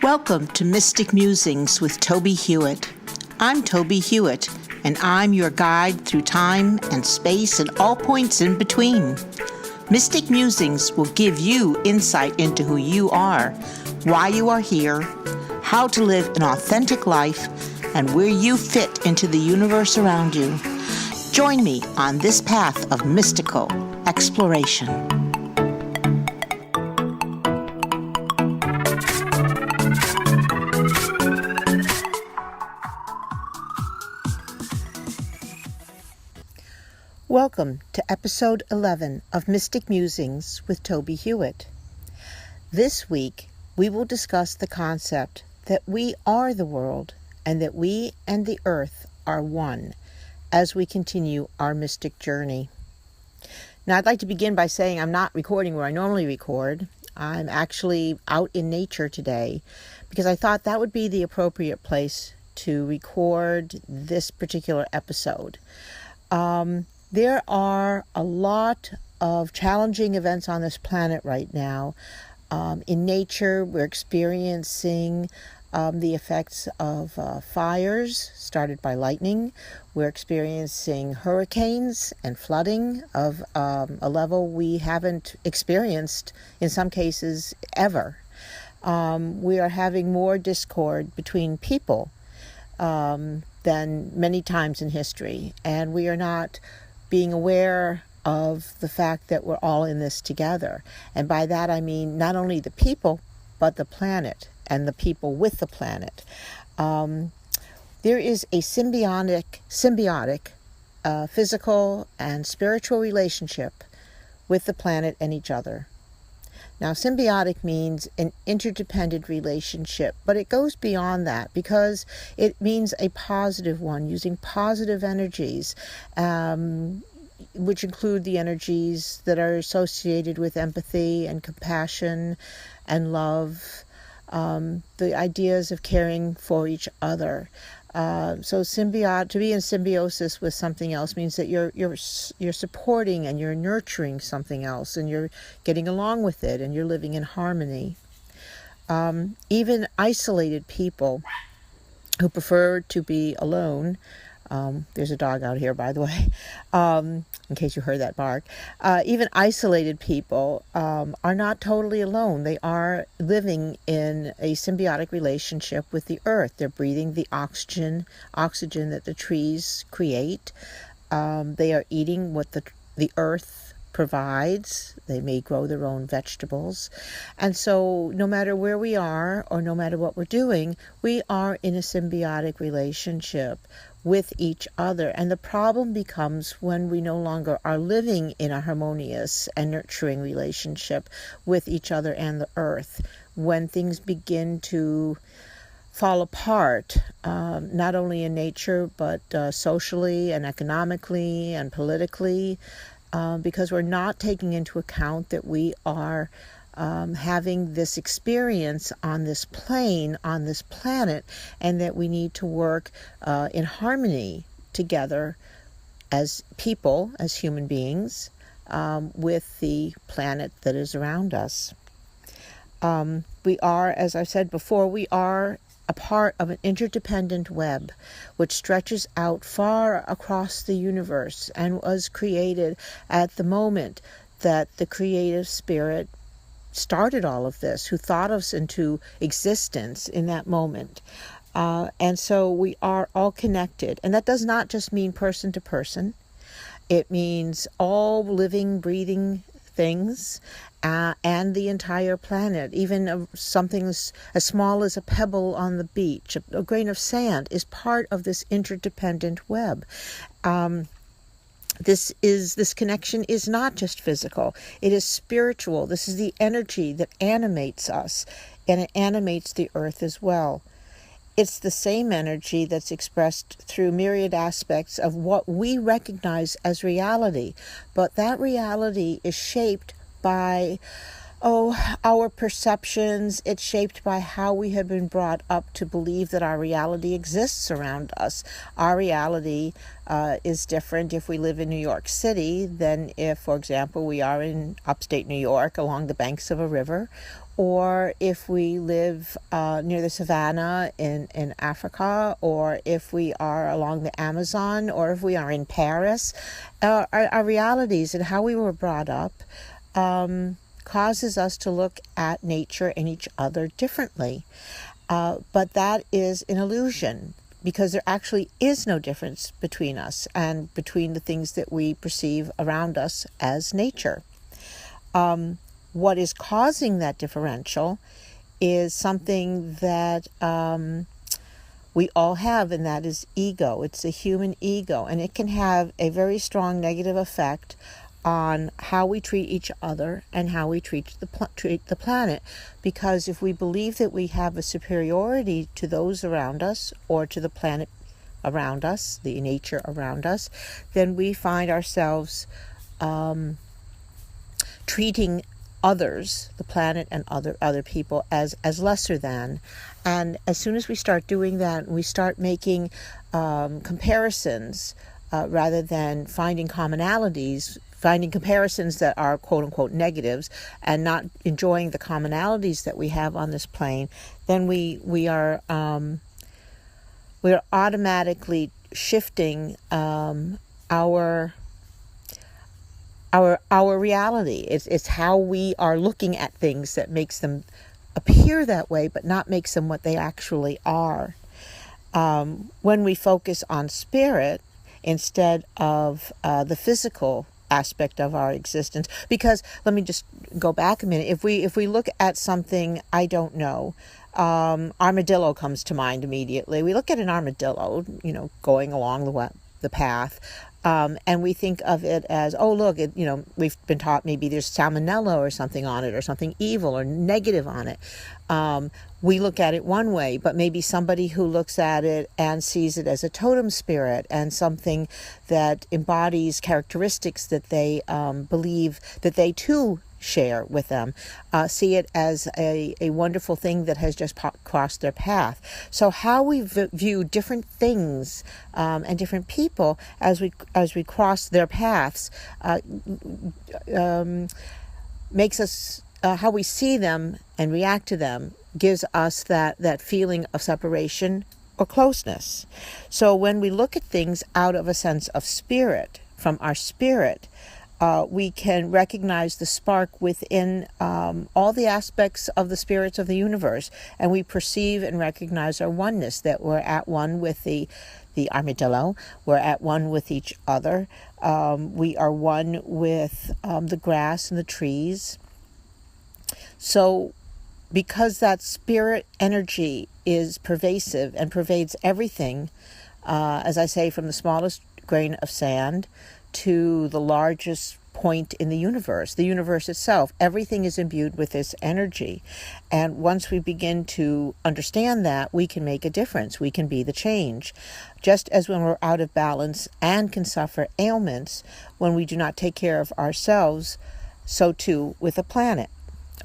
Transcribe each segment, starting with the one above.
Welcome to Mystic Musings with Tobie Hewitt. I'm Tobie Hewitt, and I'm your guide through time and space and all points in between. Mystic Musings will give you insight into who you are, why you are here, how to live an authentic life, and where you fit into the universe around you. Join me on this path of mystical exploration. Welcome to episode 11 of Mystic Musings with Tobie Hewitt. This week, we will discuss the concept that we are the world and that we and the earth are one as we continue our mystic journey. Now, I'd like to begin by saying I'm not recording where I normally record. I'm actually out in nature today because I thought that would be the appropriate place to record this particular episode. There are a lot of challenging events on this planet right now. In nature, we're experiencing the effects of fires started by lightning. We're experiencing hurricanes and flooding of a level we haven't experienced, in some cases, ever. We are having more discord between people than many times in history, and we are not being aware of the fact that we're all in this together. And by that I mean not only the people, but the planet and the people with the planet. There is a symbiotic physical and spiritual relationship with the planet and each other. Now, symbiotic means an interdependent relationship, but it goes beyond that because it means a positive one, using positive energies, which include the energies that are associated with empathy and compassion and love, the ideas of caring for each other. So to be in symbiosis with something else means that you're supporting and you're nurturing something else, and you're getting along with it, and you're living in harmony. Even isolated people who prefer to be alone. There's a dog out here, by the way, in case you heard that bark. Even isolated people are not totally alone. They are living in a symbiotic relationship with the earth. They're breathing the oxygen that the trees create. They are eating what the earth provides. They may grow their own vegetables. And so no matter where we are or no matter what we're doing, we are in a symbiotic relationship with each other. And the problem becomes when we no longer are living in a harmonious and nurturing relationship with each other and the earth, when things begin to fall apart, not only in nature, but socially and economically and politically, because we're not taking into account that we are having this experience on this plane, on this planet, and that we need to work in harmony together as people, as human beings, with the planet that is around us. We are, as I've said before, we are a part of an interdependent web which stretches out far across the universe and was created at the moment that the creative spirit started all of this, who thought us into existence in that moment. And so we are all connected. And that does not just mean person to person. It means all living, breathing things and the entire planet. Even something as small as a pebble on the beach, a grain of sand, is part of this interdependent web. This connection is not just physical, it is spiritual. This is the energy that animates us, and it animates the earth as well. It's the same energy that's expressed through myriad aspects of what we recognize as reality, but that reality is shaped by Our perceptions, it's shaped by how we have been brought up to believe that our reality exists around us. Our reality is different if we live in New York City than if, for example, we are in upstate New York along the banks of a river, or if we live near the savannah in Africa, or if we are along the Amazon, or if we are in Paris. Our realities and how we were brought up causes us to look at nature and each other differently. But that is an illusion, because there actually is no difference between us and between the things that we perceive around us as nature. What is causing that differential is something that we all have, and that is ego. It's the human ego, and it can have a very strong negative effect on how we treat each other and how we treat the planet. Because if we believe that we have a superiority to those around us or to the planet around us, the nature around us, then we find ourselves treating others, the planet and other people, as lesser than. And as soon as we start doing that, we start making comparisons rather than finding commonalities, finding comparisons that are quote-unquote negatives, and not enjoying the commonalities that we have on this plane, then we are automatically shifting our reality. It's how we are looking at things that makes them appear that way, but not makes them what they actually are. When we focus on spirit instead of the physical aspect of our existence, because let me just go back a minute. If we look at something, I don't know, armadillo comes to mind immediately. We look at an armadillo, going along the path. And we think of it as, oh, look, we've been taught maybe there's salmonella or something on it, or something evil or negative on it. We look at it one way, but maybe somebody who looks at it and sees it as a totem spirit and something that embodies characteristics that they believe that they too share with them, see it as a wonderful thing that has just crossed their path. So how we view different things and different people as we cross their paths makes us, how we see them and react to them gives us that feeling of separation or closeness. So when we look at things out of a sense of spirit, from our spirit, we can recognize the spark within all the aspects of the spirits of the universe, and we perceive and recognize our oneness, that we're at one with the armadillo, we're at one with each other, we are one with the grass and the trees. So because that spirit energy is pervasive and pervades everything, as I say, from the smallest grain of sand to the largest point in the universe itself, everything is imbued with this energy. And once we begin to understand that, we can make a difference. We can be the change. Just as when we're out of balance and can suffer ailments when we do not take care of ourselves, so too with the planet.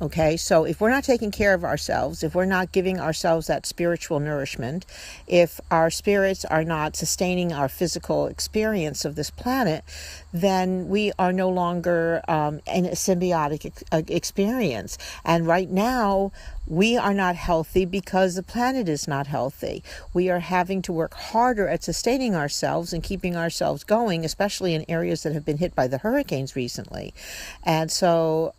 Okay, so if we're not taking care of ourselves, if we're not giving ourselves that spiritual nourishment, if our spirits are not sustaining our physical experience of this planet, then we are no longer in a symbiotic experience. And right now, we are not healthy because the planet is not healthy. We are having to work harder at sustaining ourselves and keeping ourselves going, especially in areas that have been hit by the hurricanes recently. And so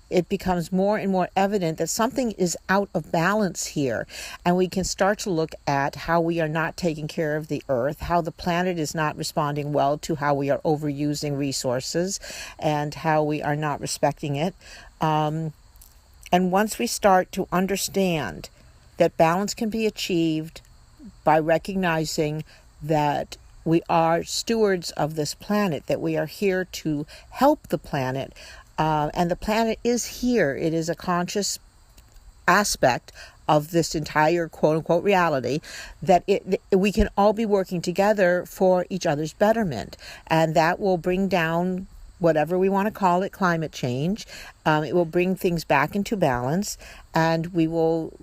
it becomes more and more evident that something is out of balance here. And we can start to look at how we are not taking care of the earth, how the planet is not responding well to how we are overusing resources, and how we are not respecting it. And once we start to understand that balance can be achieved by recognizing that we are stewards of this planet, that we are here to help the planet, and the planet is here. It is a conscious aspect of this entire quote-unquote reality, that we can all be working together for each other's betterment. And that will bring down whatever we want to call it, climate change. It will bring things back into balance, and we will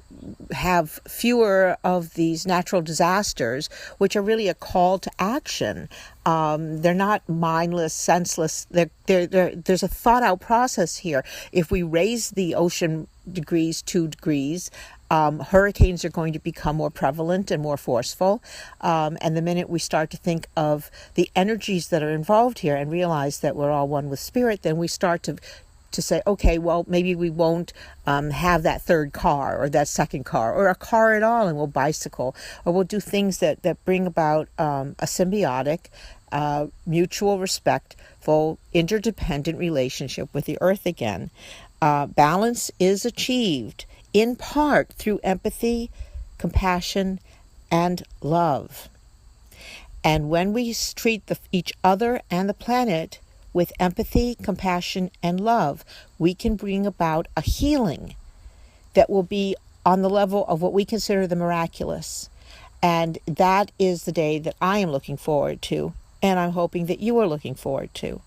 have fewer of these natural disasters, which are really a call to action. They're not mindless, senseless. There's a thought out process here. If we raise the ocean 2 degrees, hurricanes are going to become more prevalent and more forceful. And the minute we start to think of the energies that are involved here and realize that we're all one with spirit, then we start to say, okay, well, maybe we won't have that third car or that second car or a car at all, and we'll bicycle, or we'll do things that bring about a symbiotic, mutual respectful, interdependent relationship with the earth again. Balance is achieved in part through empathy, compassion, and love. And when we treat each other and the planet with empathy, compassion, and love, we can bring about a healing that will be on the level of what we consider the miraculous. And that is the day that I am looking forward to, and I'm hoping that you are looking forward to.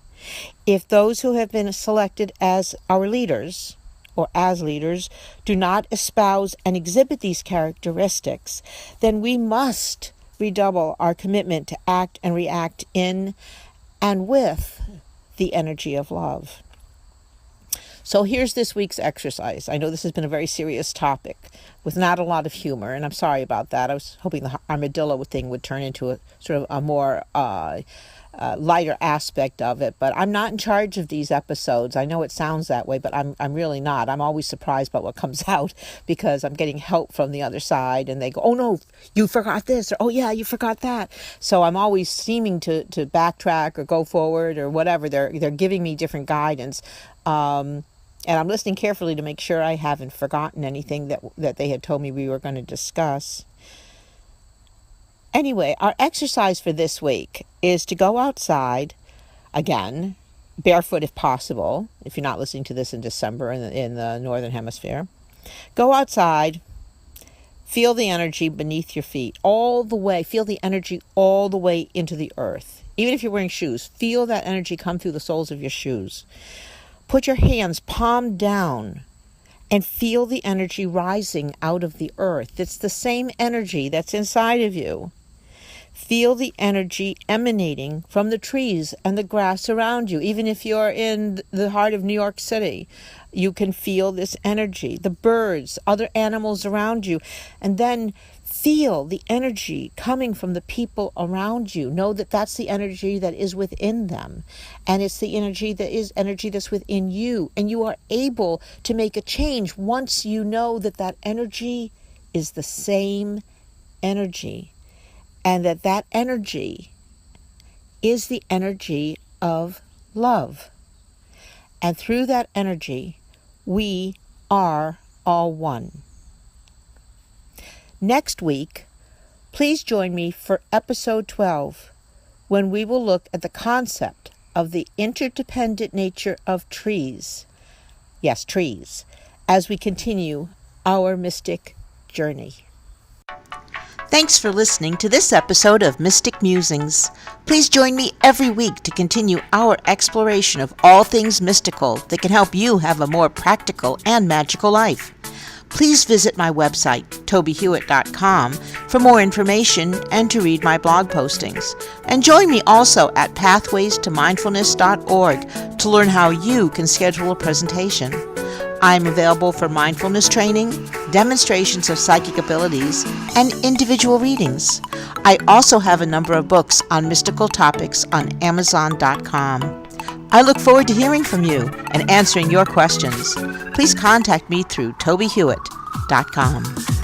If those who have been selected as our leaders, or as leaders, do not espouse and exhibit these characteristics, then we must redouble our commitment to act and react in and with the energy of love. So here's this week's exercise. I know this has been a very serious topic with not a lot of humor, and I'm sorry about that. I was hoping the armadillo thing would turn into a sort of a more lighter aspect of it, but I'm not in charge of these episodes. I know it sounds that way, but I'm really not. I'm always surprised by what comes out because I'm getting help from the other side, and they go, oh no, you forgot this, or oh yeah, you forgot that. So I'm always seeming to backtrack or go forward or whatever. They're giving me different guidance, and I'm listening carefully to make sure I haven't forgotten anything that they had told me we were going to discuss. Anyway, our exercise for this week is to go outside, again, barefoot if possible, if you're not listening to this in December in the Northern Hemisphere. Go outside, feel the energy beneath your feet, all the way, feel the energy all the way into the earth. Even if you're wearing shoes, feel that energy come through the soles of your shoes. Put your hands palm down and feel the energy rising out of the earth. It's the same energy that's inside of you. Feel the energy emanating from the trees and the grass around you. Even if you're in the heart of New York City, you can feel this energy, the birds, other animals around you. And then feel the energy coming from the people around you. Know that that's the energy that is within them. And it's the energy that's within you. And you are able to make a change once you know that that energy is the same energy. And that energy is the energy of love. And through that energy, we are all one. Next week, please join me for episode 12, when we will look at the concept of the interdependent nature of trees. Yes, trees, as we continue our mystic journey. Thanks for listening to this episode of Mystic Musings. Please join me every week to continue our exploration of all things mystical that can help you have a more practical and magical life. Please visit my website, tobiehewitt.com, for more information and to read my blog postings. And join me also at pathwaystomindfulness.org to learn how you can schedule a presentation. I'm available for mindfulness training, demonstrations of psychic abilities, and individual readings. I also have a number of books on mystical topics on Amazon.com. I look forward to hearing from you and answering your questions. Please contact me through tobiehewitt.com.